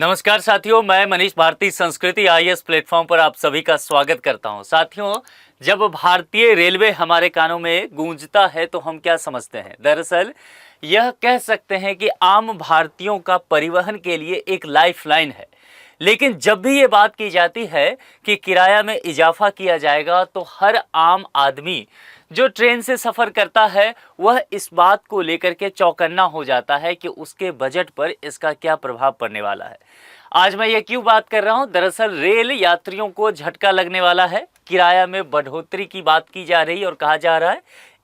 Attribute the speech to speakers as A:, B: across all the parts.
A: नमस्कार साथियों, मैं मनीष भारती संस्कृति आईएएस प्लेटफॉर्म पर आप सभी का स्वागत करता हूं। साथियों, जब भारतीय रेलवे हमारे कानों में गूंजता है तो हम क्या समझते हैं? दरअसल यह कह सकते हैं कि आम भारतीयों का परिवहन के लिए एक लाइफलाइन है। लेकिन जब भी ये बात की जाती है कि किराया में इजाफा किया जाएगा तो हर आम आदमी जो ट्रेन से सफ़र करता है वह इस बात को लेकर के चौकन्ना हो जाता है कि उसके बजट पर इसका क्या प्रभाव पड़ने वाला है। आज मैं ये क्यों बात कर रहा हूँ? दरअसल रेल यात्रियों को झटका लगने वाला है। किराया में बढ़ोतरी की बात की जा रही है और कहा जा रहा है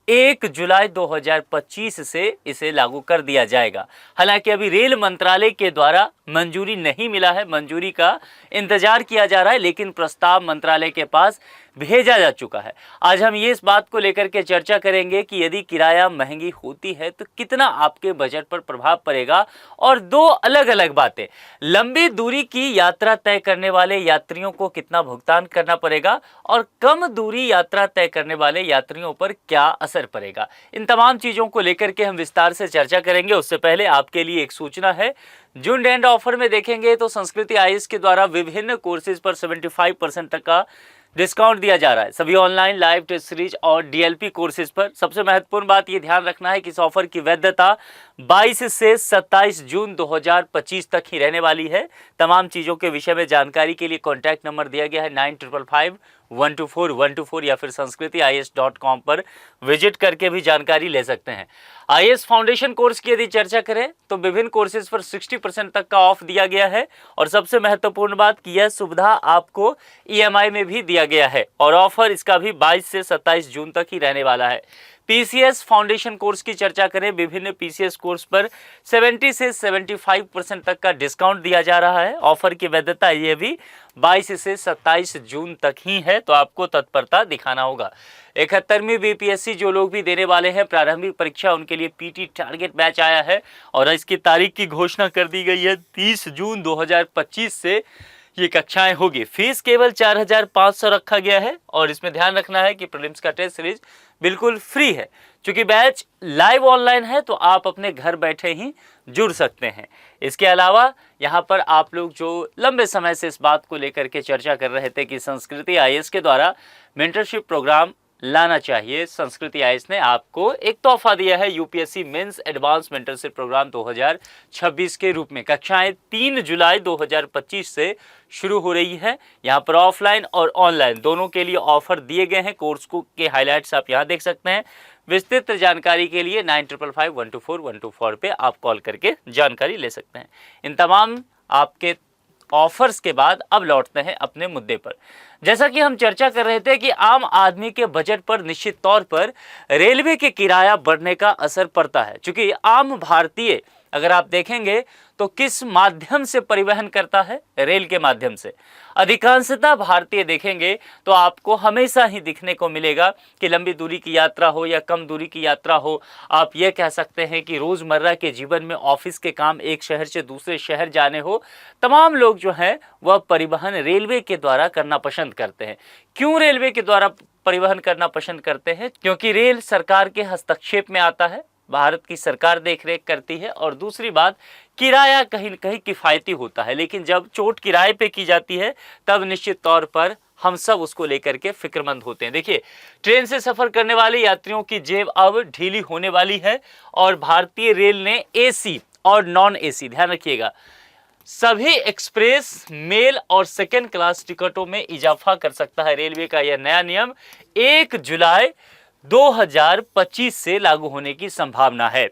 A: 1 जुलाई 2025 से इसे लागू कर दिया जाएगा। हालांकि अभी रेल मंत्रालय के द्वारा मंजूरी नहीं मिला है, मंजूरी का इंतजार किया जा रहा है, लेकिन प्रस्ताव मंत्रालय के पास भेजा जा चुका है। आज हम ये इस बात को लेकर के चर्चा करेंगे कि यदि किराया महंगी होती है तो कितना आपके बजट पर प्रभाव पड़ेगा। और दो अलग अलग बातें, लंबी दूरी की यात्रा तय करने वाले यात्रियों को कितना भुगतान करना पड़ेगा और कम दूरी यात्रा तय करने वाले यात्रियों पर क्या असर पड़ेगा। इन तमाम चीज़ों को लेकर के हम विस्तार से चर्चा करेंगे। उससे पहले आपके लिए एक सूचना है। जून एंड ऑफर में देखेंगे तो संस्कृति आईएएस के द्वारा विभिन्न कोर्सेज पर 75% तक का डिस्काउंट दिया जा रहा है। सभी ऑनलाइन लाइव टेस्ट सीरीज और डीएलपी कोर्सेज पर। सबसे महत्वपूर्ण बात ये ध्यान रखना है कि इस ऑफर की वैधता 22 से 27 जून 2025 तक ही रहने वाली है। तमाम चीज़ों के विषय में जानकारी के लिए कॉन्टैक्ट नंबर दिया गया है 9555-124-124 या फिर sanskrithias.com पर विजिट करके भी जानकारी ले सकते हैं। आईएएस फाउंडेशन कोर्स की यदि चर्चा करें तो विभिन्न कोर्सेज पर 60% तक का ऑफ दिया गया है। और सबसे महत्वपूर्ण बात कि यह सुविधा आपको ईएमआई में भी दिया गया है और ऑफर इसका भी 22 से 27 जून तक ही रहने वाला है। पीसीएस फाउंडेशन कोर्स की चर्चा करें, विभिन्न पीसीएस कोर्स पर 70 से 75% तक का डिस्काउंट दिया जा रहा है। ऑफर की वैधता ये भी 22 से 27 जून तक ही है, तो आपको तत्परता दिखाना होगा। 71वीं बीपीएससी जो लोग भी देने वाले हैं प्रारंभिक परीक्षा, उनके लिए पीटी टारगेट बैच आया है और इसकी तारीख की घोषणा कर दी गई है। 30 जून 2025 से ये कक्षाएं होगी। फीस केवल 4500 रखा गया है और इसमें ध्यान रखना है कि प्रीलिम्स का टेस्ट सीरीज बिल्कुल फ्री है। चूंकि बैच लाइव ऑनलाइन है तो आप अपने घर बैठे ही जुड़ सकते हैं। इसके अलावा यहाँ पर आप लोग जो लंबे समय से इस बात को लेकर के चर्चा कर रहे थे कि संस्कृति आईएएस के द्वारा मेंटरशिप प्रोग्राम लाना चाहिए, संस्कृति आईएएस ने आपको एक तोहफा दिया है UPSC mains advance mentorship program 2026 के रूप में। कक्षाएं 3 जुलाई 2025 से शुरू हो रही है। यहाँ पर ऑफलाइन और ऑनलाइन दोनों के लिए ऑफर दिए गए हैं। कोर्स को के हाईलाइट्स आप यहाँ देख सकते हैं। विस्तृत जानकारी के लिए 9555-124-124 पे आप कॉल करके जानकारी ले सकते हैं। इन तमाम आपके ऑफर्स के बाद अब लौटते हैं अपने मुद्दे पर। जैसा कि हम चर्चा कर रहे थे कि आम आदमी के बजट पर निश्चित तौर पर रेलवे के किराया बढ़ने का असर पड़ता है। क्योंकि आम भारतीय अगर आप देखेंगे तो किस माध्यम से परिवहन करता है? रेल के माध्यम से। अधिकांशतः भारतीय देखेंगे तो आपको हमेशा ही दिखने को मिलेगा कि लंबी दूरी की यात्रा हो या कम दूरी की यात्रा हो, आप ये कह सकते हैं कि रोज़मर्रा के जीवन में ऑफिस के काम एक शहर से दूसरे शहर जाने हो, तमाम लोग जो हैं वह परिवहन रेलवे के द्वारा करना पसंद करते हैं। क्यों रेलवे के द्वारा परिवहन करना पसंद करते हैं? क्योंकि रेल सरकार के हस्तक्षेप में आता है, भारत की सरकार देखरेख करती है और दूसरी बात किराया कहीं न कहीं किफ़ायती होता है। लेकिन जब चोट किराए पे की जाती है तब निश्चित तौर पर हम सब उसको लेकर के फिक्रमंद होते हैं। देखिए, ट्रेन से सफ़र करने वाले यात्रियों की जेब अब ढीली होने वाली है और भारतीय रेल ने एसी और नॉन एसी, ध्यान रखिएगा, सभी एक्सप्रेस, मेल और सेकेंड क्लास टिकटों में इजाफा कर सकता है। रेलवे का यह नया नियम 1 जुलाई 2025 से लागू होने की संभावना है।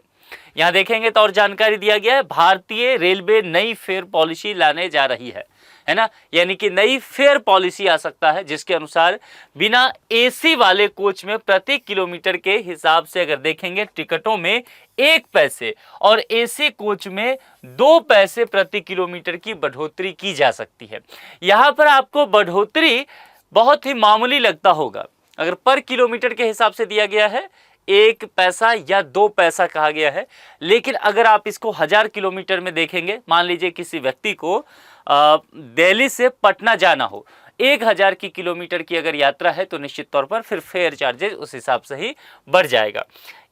A: यहां देखेंगे तो और जानकारी दिया गया है, भारतीय रेलवे नई फेयर पॉलिसी लाने जा रही है ना, यानी कि नई फेयर पॉलिसी आ सकता है जिसके अनुसार बिना एसी वाले कोच में प्रति किलोमीटर के हिसाब से अगर देखेंगे टिकटों में 1 पैसे और एसी कोच में 2 पैसे प्रति किलोमीटर की बढ़ोतरी की जा सकती है। यहां पर आपको बढ़ोतरी बहुत ही मामूली लगता होगा। अगर पर किलोमीटर के हिसाब से दिया गया है 1 पैसा या 2 पैसा कहा गया है, लेकिन अगर आप इसको 1000 किलोमीटर में देखेंगे, मान लीजिए किसी व्यक्ति को दिल्ली से पटना जाना हो, 1000 की किलोमीटर की अगर यात्रा है तो निश्चित तौर पर फिर फेयर चार्जेस उस हिसाब से ही बढ़ जाएगा।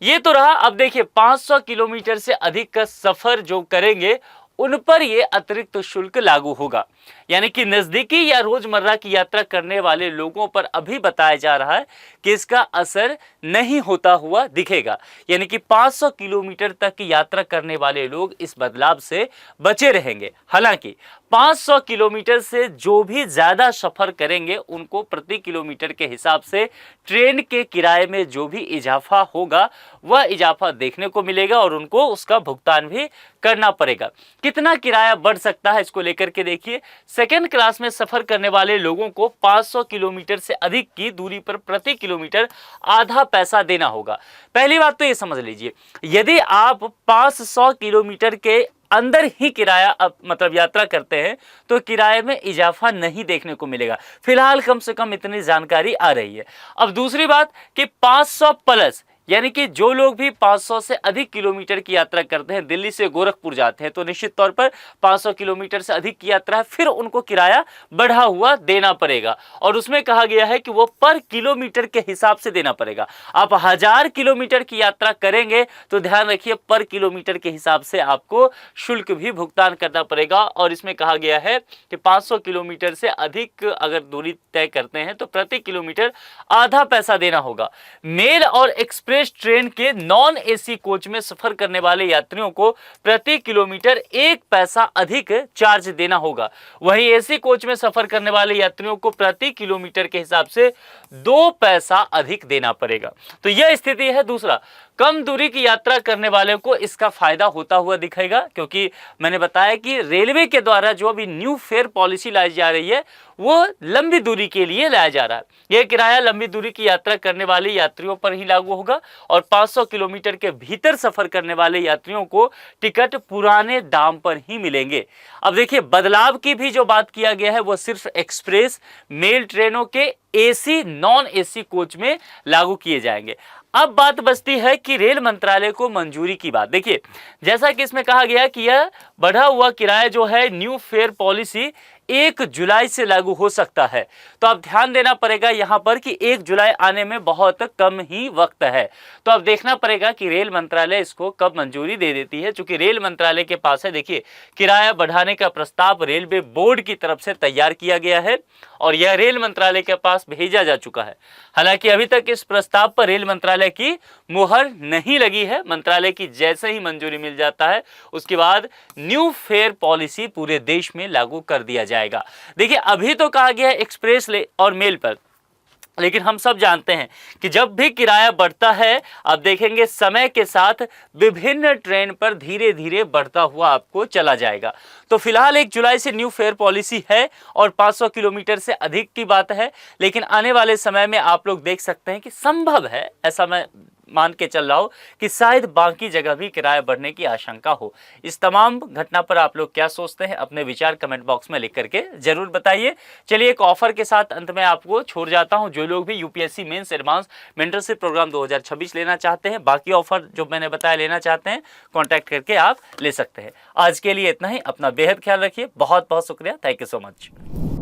A: ये तो रहा। अब देखिए 500 किलोमीटर से अधिक का सफ़र जो करेंगे उन पर ये अतिरिक्त शुल्क लागू होगा। यानी कि नजदीकी या रोजमर्रा की यात्रा करने वाले लोगों पर अभी बताया जा रहा है कि इसका असर नहीं होता हुआ दिखेगा। यानी कि 500 किलोमीटर तक की यात्रा करने वाले लोग इस बदलाव से बचे रहेंगे। हालांकि 500 किलोमीटर से जो भी ज्यादा सफर करेंगे उनको प्रति किलोमीटर के हिसाब से ट्रेन के किराए में जो भी इजाफा होगा वह इजाफा देखने को मिलेगा और उनको उसका भुगतान भी करना पड़ेगा। कितना किराया बढ़ सकता है इसको लेकर के देखिए, सेकेंड क्लास में सफर करने वाले लोगों को 500 किलोमीटर से अधिक की दूरी पर प्रति किलोमीटर आधा पैसा देना होगा। पहली बात तो ये समझ लीजिए, यदि आप 500 किलोमीटर के अंदर ही किराया मतलब यात्रा करते हैं तो किराए में इजाफा नहीं देखने को मिलेगा। फिलहाल कम से कम इतनी जानकारी आ रही है। अब दूसरी बात कि 500 प्लस, यानी कि जो लोग भी 500 से अधिक किलोमीटर की यात्रा करते हैं, दिल्ली से गोरखपुर जाते हैं, तो निश्चित तौर पर 500 किलोमीटर से अधिक की यात्रा है, फिर उनको किराया बढ़ा हुआ देना पड़ेगा। और उसमें कहा गया है कि वो पर किलोमीटर के हिसाब से देना पड़ेगा। आप 1000 किलोमीटर की यात्रा करेंगे तो ध्यान रखिए पर किलोमीटर के हिसाब से आपको शुल्क भी भुगतान करना पड़ेगा। और इसमें कहा गया है कि 500 किलोमीटर से अधिक अगर दूरी तय करते हैं तो प्रति किलोमीटर आधा पैसा देना होगा। मेल और एक्सप्रेस ट्रेन के नॉन एसी कोच में सफर करने वाले यात्रियों को प्रति किलोमीटर 1 पैसा अधिक चार्ज देना होगा। वहीं एसी कोच में सफर करने वाले यात्रियों को प्रति किलोमीटर के हिसाब से 2 पैसा अधिक देना पड़ेगा। तो यह स्थिति है। दूसरा, कम दूरी की यात्रा करने वालों को इसका फायदा होता हुआ दिखेगा, क्योंकि मैंने बताया कि रेलवे के द्वारा जो अभी न्यू फेयर पॉलिसी लाई जा रही है वो लंबी दूरी के लिए लाया जा रहा है। यह किराया लंबी दूरी की यात्रा करने वाले यात्रियों पर ही लागू होगा और 500 किलोमीटर के भीतर सफर करने वाले यात्रियों को टिकट पुराने दाम पर ही मिलेंगे। अब देखिए, बदलाव की भी जो बात किया गया है वो सिर्फ एक्सप्रेस मेल ट्रेनों के एसी नॉन एसी कोच में लागू किए जाएंगे। अब बात बचती है कि रेल मंत्रालय को मंजूरी की बात। देखिए, जैसा कि इसमें कहा गया कि यह बढ़ा हुआ किराया जो है न्यू फेयर पॉलिसी 1 जुलाई से लागू हो सकता है। तो अब ध्यान देना पड़ेगा यहां पर कि 1 जुलाई आने में बहुत कम ही वक्त है। तो अब देखना पड़ेगा कि रेल मंत्रालय इसको कब मंजूरी दे देती है, क्योंकि रेल मंत्रालय के पास है देखिए किराया बढ़ाने का प्रस्ताव रेलवे बोर्ड की तरफ से तैयार किया गया है और यह रेल मंत्रालय के पास भेजा जा चुका है। हालांकि अभी तक इस प्रस्ताव पर रेल मंत्रालय की मुहर नहीं लगी है। मंत्रालय की जैसे ही मंजूरी मिल जाता है उसके बाद न्यू फेयर पॉलिसी पूरे देश में लागू कर दिया जाएगा। देखिए, अभी तो कहा गया है एक्सप्रेस और मेल पर, लेकिन हम सब जानते हैं कि जब भी किराया बढ़ता है आप देखेंगे समय के साथ विभिन्न ट्रेन पर धीरे धीरे बढ़ता हुआ आपको चला जाएगा। तो फिलहाल 1 जुलाई से न्यू फेयर पॉलिसी है और 500 किलोमीटर से अधिक की बात है, लेकिन आने वाले समय में आप लोग देख सकते हैं कि संभव है, ऐसा मैं मान के चल रहा हूं कि शायद बाकी जगह भी किराया बढ़ने की आशंका हो। इस तमाम घटना पर आप लोग क्या सोचते हैं, अपने विचार कमेंट बॉक्स में लिख करके जरूर बताइए। चलिए, एक ऑफर के साथ अंत में आपको छोड़ जाता हूं। जो लोग भी UPSC mains advance mentorship program 2026 लेना चाहते हैं, बाकी ऑफर जो मैंने बताया लेना चाहते हैं, कॉन्टैक्ट करके आप ले सकते हैं। आज के लिए इतना ही। अपना बेहद ख्याल रखिए। बहुत बहुत शुक्रिया। Thank you so much.